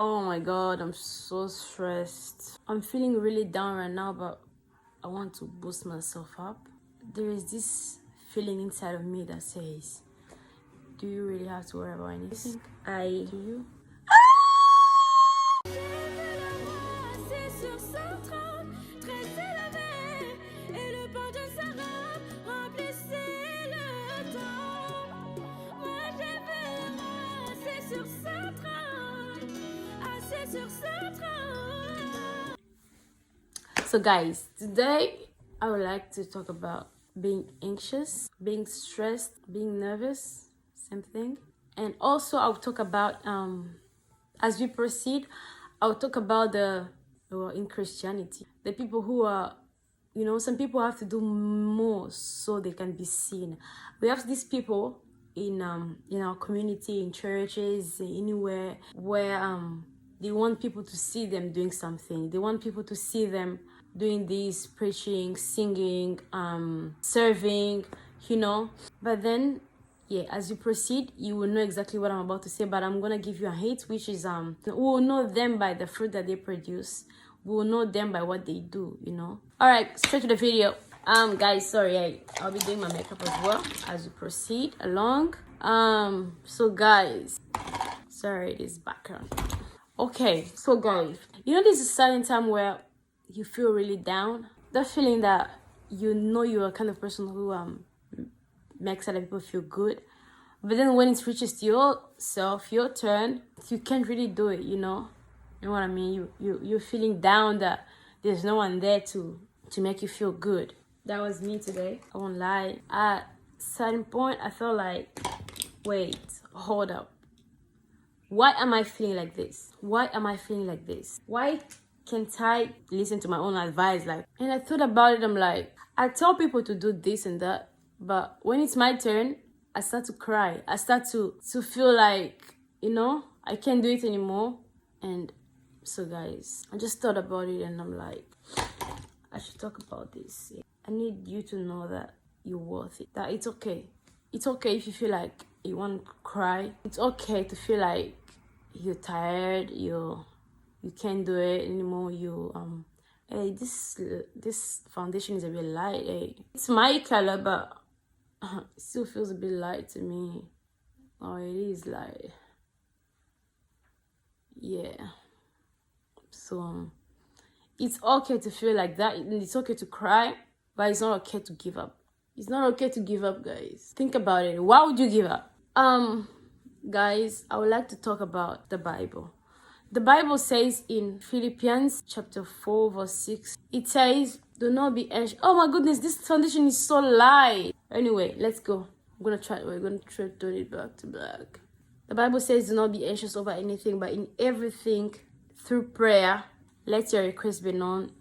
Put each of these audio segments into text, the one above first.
Oh my god, I'm so stressed. I'm feeling really down right now, but I want to boost myself up. There is this feeling inside of me that says, do you really have to worry about anything? Do you? So guys, today I would like to talk about being anxious, being stressed, being nervous, same thing. And also I'll talk about, as we proceed, I'll talk about in Christianity, the people who are, some people have to do more so they can be seen. We have these people in our community, in churches, anywhere, where they want people to see them doing something. They want people to see them doing this, preaching, singing, serving, But then, yeah, as you proceed, you will know exactly what I'm about to say, but I'm going to give you a hint, which is, we will know them by the fruit that they produce. We will know them by what they do, All right, straight to the video. Guys, sorry, I'll be doing my makeup as well as we proceed along. So guys, sorry, this background. Okay, so guys, this is a certain time where you feel really down. That feeling that you're a kind of person who makes other people feel good. But then when it reaches to yourself, your turn, you can't really do it, You know what I mean? You're feeling down that there's no one there to make you feel good. That was me today. I won't lie. At a certain point, I felt like, wait, hold up. Why am I feeling like this? Why am I feeling like this? Why can't I listen to my own advice? And I thought about it. I'm like, I tell people to do this and that, but when it's my turn, I start to cry. I start to feel like, I can't do it anymore. And so guys, I just thought about it and I'm like, I should talk about this. I need you to know that you're worth it. That it's okay. It's okay if you feel like you want to cry. It's okay to feel like you're tired, you can't do it anymore. Hey, this foundation is a bit light. Hey, it's my color, but it still feels a bit light to me. Oh, it is light. Yeah. So it's okay to feel like that. It's okay to cry, but it's not okay to give up. It's not okay to give up, guys. Think about it. Why would you give up? Guys, I would like to talk about the Bible. The Bible says in Philippians chapter 4 verse 6, it says, do not be anxious. Oh my goodness, this foundation is so light. Anyway, let's go. We're going to try to turn it back to black. The Bible says, do not be anxious over anything, but in everything, through prayer, let your request be known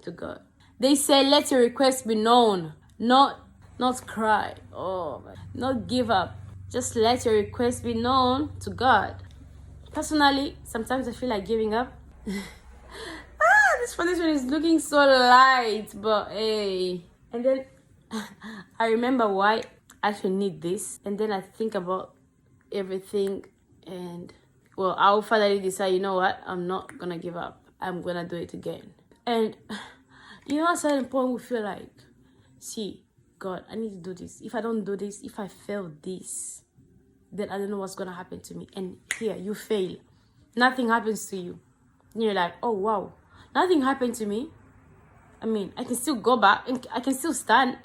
to God. They say, let your request be known, not cry. Oh, not give up. Just let your request be known to God. Personally, sometimes I feel like giving up. This foundation is looking so light, but hey. And then I remember why I actually need this. And then I think about everything and, well, I'll finally decide, you know what? I'm not going to give up. I'm going to do it again. And, at a certain point we feel like, see, God, I need to do this. If I don't do this, if I fail this, then I don't know what's going to happen to me. And here, you fail. Nothing happens to you. And you're like, oh, wow. Nothing happened to me. I mean, I can still go back. And I can still stand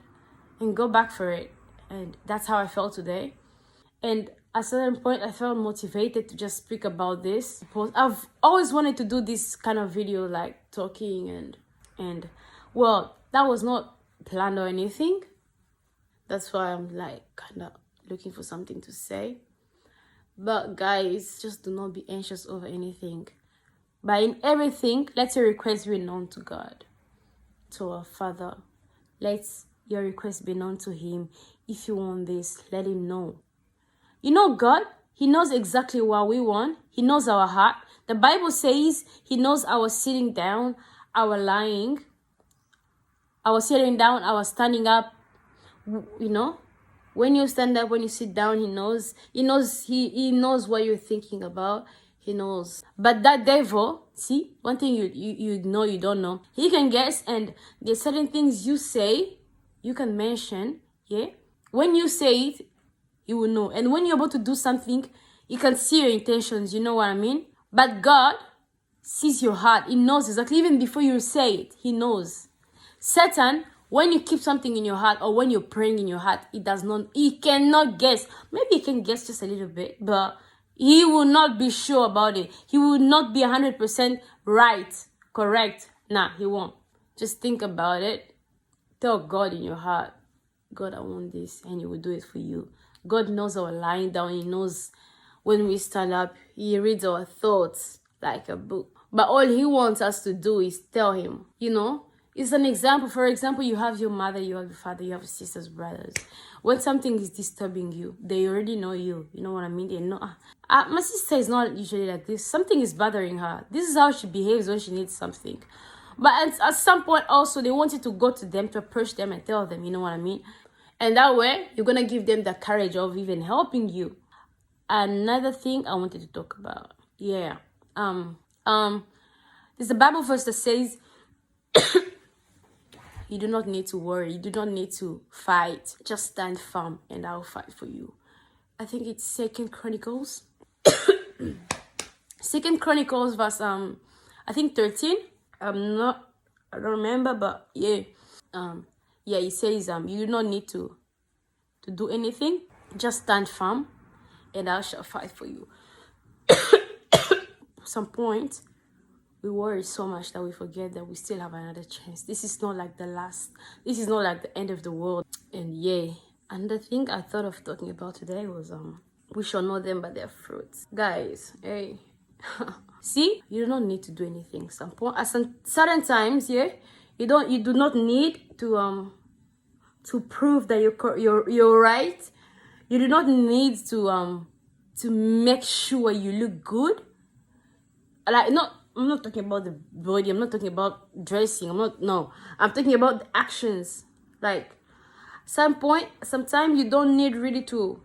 and go back for it. And that's how I felt today. And at a certain point, I felt motivated to just speak about this. I've always wanted to do this kind of video, like talking and well, that was not planned or anything. That's why I'm like kind of looking for something to say. But guys, just do not be anxious over anything. But in everything, let your request be known to God, to our Father. Let your request be known to Him. If you want this, let Him know. God, He knows exactly what we want. He knows our heart. The Bible says He knows our sitting down, our lying, our sitting down, our standing up. When you stand up, when you sit down, He knows what you're thinking about. He knows. But that devil, see, one thing you know you don't know. He can guess, and there's certain things you say, you can mention, yeah? When you say it, he will know. And when you're about to do something, he can see your intentions, you know what I mean? But God sees your heart. He knows exactly, even before you say it, he knows. Satan, when you keep something in your heart or when you're praying in your heart, he cannot guess. Maybe he can guess just a little bit, but he will not be sure about it. He will not be 100% right, correct. Nah, he won't. Just think about it. Tell God in your heart, God, I want this, and he will do it for you. God knows our lying down. He knows when we stand up. He reads our thoughts like a book. But all he wants us to do is tell him, you know. It's an example. For example, you have your mother, you have your father, you have your sisters, brothers. When something is disturbing you, they already know you. You know what I mean? They know. My sister is not usually like this. Something is bothering her. This is how she behaves when she needs something. But at some point also, they want you to go to them, to approach them and tell them, you know what I mean? And that way, you're going to give them the courage of even helping you. Another thing I wanted to talk about. Yeah. There's a Bible verse that says, you do not need to worry. You do not need to fight. Just stand firm and I'll fight for you. I think it's Second Chronicles. Second Chronicles verse, I think 13. I don't remember, but yeah. It says, you do not need to do anything. Just stand firm and I shall fight for you. Some point, we worry so much that we forget that we still have another chance. This is not like the last. This is not like the end of the world. And yeah, another thing I thought of talking about today was we shall know them by their fruits. Guys, hey. See, you do not need to do anything. At some certain times, yeah, you do not need to prove that you're right. You do not need to make sure you look good. I'm not talking about the body. I'm not talking about dressing. I'm talking about the actions. Like, sometimes you don't need really to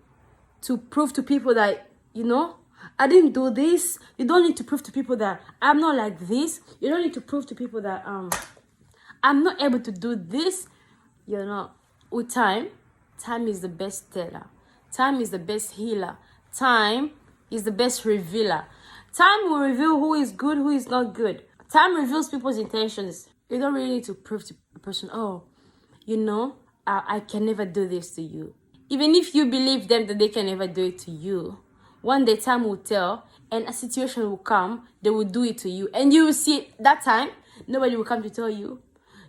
prove to people that, you know, I didn't do this. You don't need to prove to people that I'm not like this. You don't need to prove to people that I'm not able to do this. You know, with time is the best teller. Time is the best healer. Time is the best revealer. Time will reveal who is good, who is not good. Time reveals people's intentions. You don't really need to prove to a person, oh, you know, I can never do this to you. Even if you believe them that they can never do it to you, one day time will tell and a situation will come, they will do it to you. And you will see it that time, nobody will come to tell you.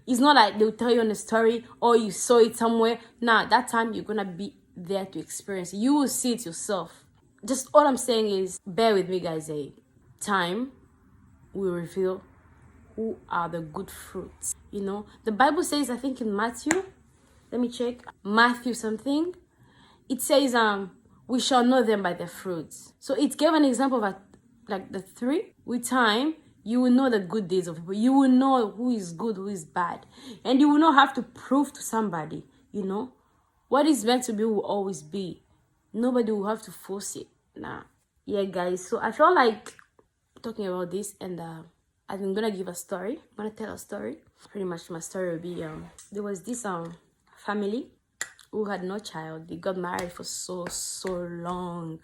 It's not like they will tell you on a story or you saw it somewhere. Nah, that time you're going to be there to experience it. You will see it yourself. Just all I'm saying is, bear with me, guys. Time will reveal who are the good fruits. You know, the Bible says, I think in Matthew, let me check, Matthew something. It says, we shall know them by their fruits. So it gave an example of like the 3. With time, you will know the good deeds of people. You will know who is good, who is bad. And you will not have to prove to somebody, you know. What is meant to be will always be. Nobody will have to force it. Nah. Yeah, guys. So I felt like talking about this, and I'm gonna give a story. I'm gonna tell a story. Pretty much my story will be there was this family who had no child. They got married for so long,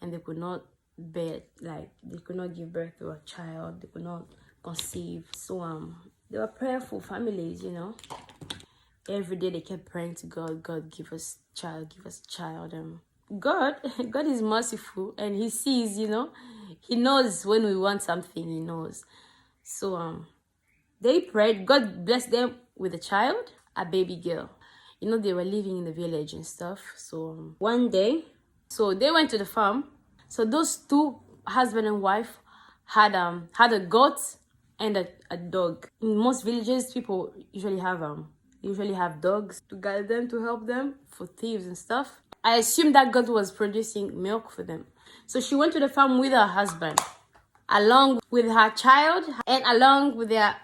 and they could not they could not give birth to a child. They could not conceive. So they were prayerful families, you know. Every day they kept praying to God. God, give us child, give us child. God is merciful, and he sees, you know. He knows when we want something. He knows. So they prayed. God blessed them with a child, a baby girl. You know, they were living in the village and stuff. So one day, so they went to the farm. So those 2, husband and wife, had a goat and a dog. In most villages, people usually have dogs to guide them, to help them for thieves and stuff. I assume that goat was producing milk for them. So she went to the farm with her husband, along with her child, and along with their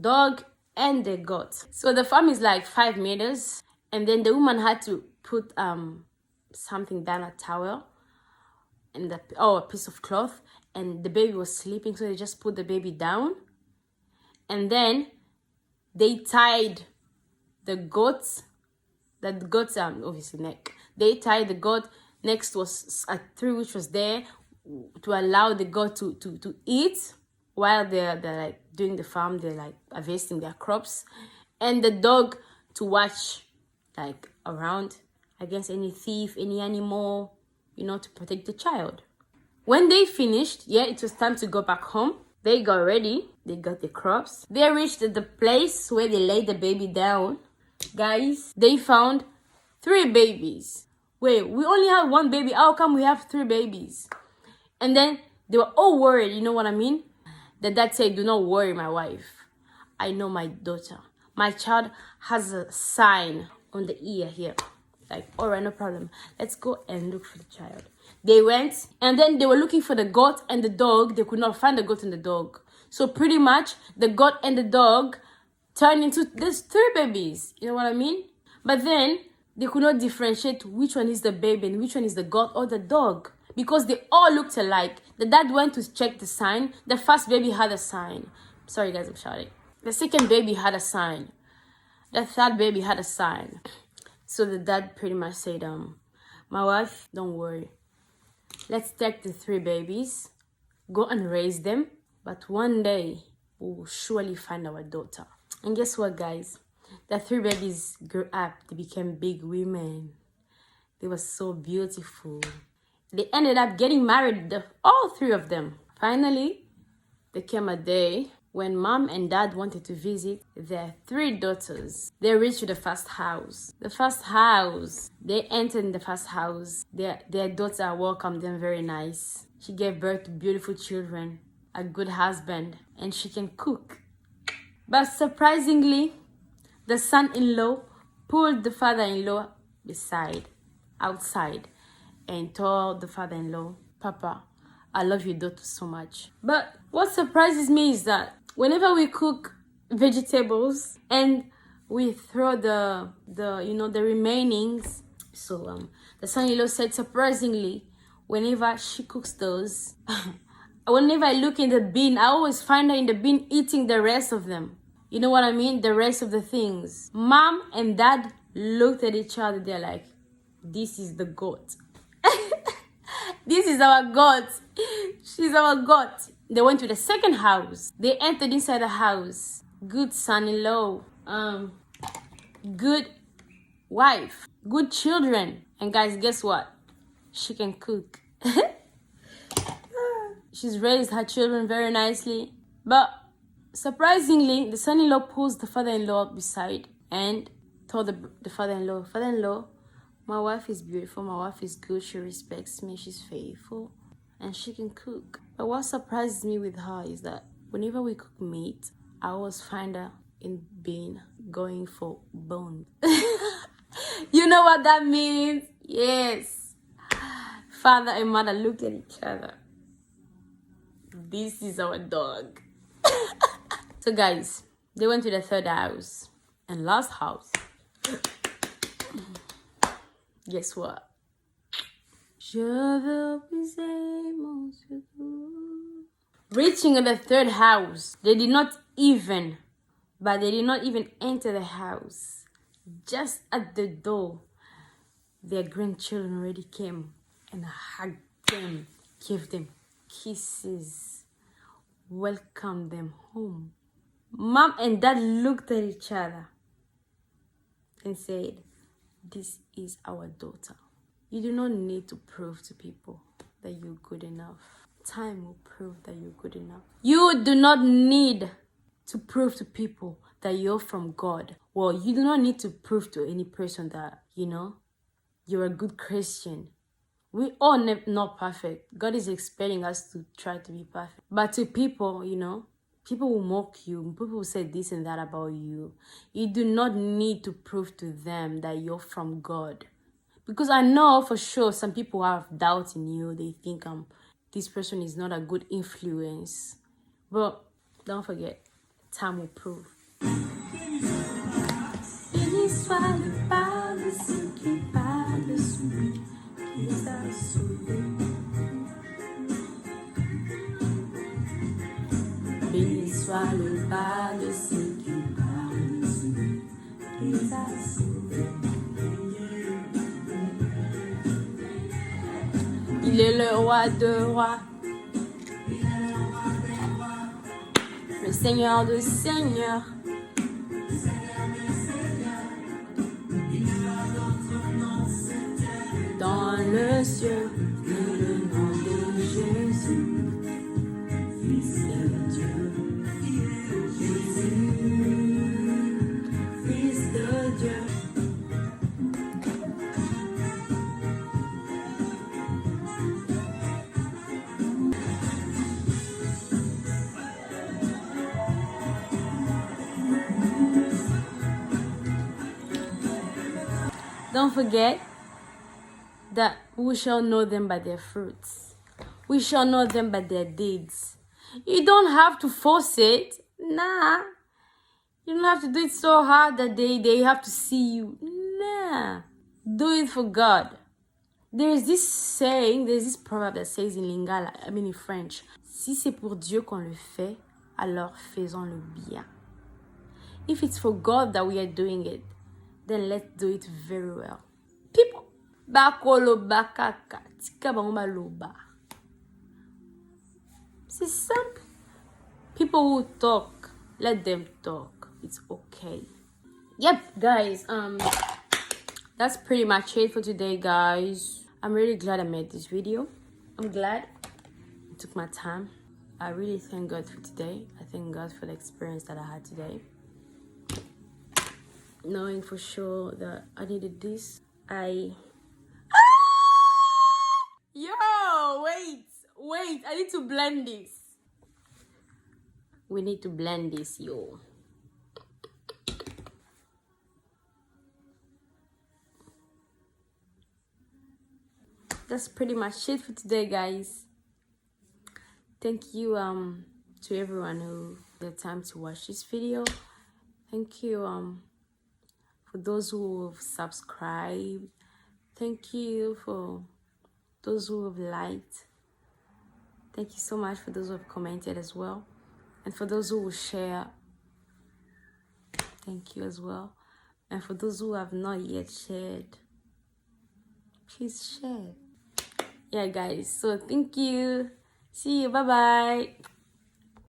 dog and the goat. So the farm is like 5 meters, and then the woman had to put something down, a towel, and a piece of cloth, and the baby was sleeping, so they just put the baby down. And then they tied the goat's obviously neck. They tied the goat. Next was a tree which was there to allow the goat to eat while they're like doing the farm. They're like harvesting their crops, and the dog to watch like around against any thief, any animal, to protect the child. When they finished, it was time to go back home. They got ready. They got the crops. They reached the place where they laid the baby down. Guys, they found 3 babies. Wait, we only have 1 baby. How come we have 3 babies? And then they were all worried, you know what I mean? The dad said, do not worry, my wife. I know my daughter. My child has a sign on the ear here. Like, all right, no problem. Let's go and look for the child. They went, and then they were looking for the goat and the dog. They could not find the goat and the dog. So pretty much, the goat and the dog turned into these 3 babies. You know what I mean? But then, they could not differentiate which one is the baby and which one is the goat or the dog, because they all looked alike. The dad went to check the sign. The first baby had a sign. Sorry, guys, I'm shouting. The second baby had a sign. The third baby had a sign. So the dad pretty much said, my wife, don't worry. Let's take the 3 babies, go and raise them. But one day, we will surely find our daughter. And guess what, guys? The 3 babies grew up. They became big women. They were so beautiful. They ended up getting married, all 3 of them. Finally, there came a day when mom and dad wanted to visit their 3 daughters. They reached the first house. The first house. They entered the first house. Their daughter welcomed them very nice. She gave birth to beautiful children, a good husband, and she can cook. But surprisingly, the son-in-law pulled the father-in-law outside, and told the father-in-law, Papa, I love your daughter so much. But what surprises me is that whenever we cook vegetables and we throw the remainings, so the son-in-law said, surprisingly, whenever she cooks those, whenever I look in the bin, I always find her in the bin eating the rest of them. You know what I mean? The rest of the things. Mom and dad looked at each other. They're like, this is the goat. This is our goat. She's our goat. They went to the second house. They entered inside the house. Good son-in-law. Good wife. Good children. And guys, guess what? She can cook. She's raised her children very nicely. But surprisingly, the son-in-law pulls the father-in-law beside and told the father-in-law, Father-in-law, my wife is beautiful, my wife is good, she respects me, she's faithful, and she can cook. But what surprises me with her is that whenever we cook meat, I always find her in bin going for bone. You know what that means? Yes. Father and mother looked at each other. This is our dog. So guys, they went to the third house and last house. Guess what? Reaching the third house, they did not even enter the house. Just at the door, their grandchildren already came and hugged them, gave them kisses, welcomed them home. Mom and dad looked at each other and said, this is our daughter. You do not need to prove to people that you're good enough. Time will prove that you're good enough. You do not need to prove to people that you're from God. Well, you do not need to prove to any person that, you're a good Christian. We all not perfect. God is expecting us to try to be perfect. But to people, people will mock you. People will say this and that about you. You do not need to prove to them that you're from God. Because I know for sure some people have doubt in you. They think this person is not a good influence. But don't forget, time will prove. béni soit le bas de ceux qui parlent. Il a sauvé. Il est le roi de rois, le Seigneur de seigneurs. Dans le ciel, le nom de Jésus, Fils de Dieu, Jésus, Fils de Dieu. Don't forget that we shall know them by their fruits. We shall know them by their deeds. You don't have to force it. Nah. You don't have to do it so hard that they have to see you. Nah. Do it for God. There's this saying, there's this proverb that says in Lingala, in French, si c'est pour Dieu qu'on le fait, alors faisons-le bien. If it's for God that we are doing it, then let's do it very well. People, bakolo bakaka, tika bangoma loba. C'est simple. People who talk, let them talk. It's okay. Yep, guys. That's pretty much it for today, guys. I'm really glad I made this video. I'm glad I took my time. I really thank God for today. I thank God for the experience that I had today. Knowing for sure that I needed this. Yo, wait, I need to blend this. We need to blend this, yo. That's pretty much it for today, guys. Thank you to everyone who had the time to watch this video. Thank you for those who have subscribed. Thank you for those who have liked. Thank you so much for those who have commented as well. And for those who will share, thank you as well. And for those who have not yet shared, please share. Yeah, guys, so thank you. See you. Bye-bye.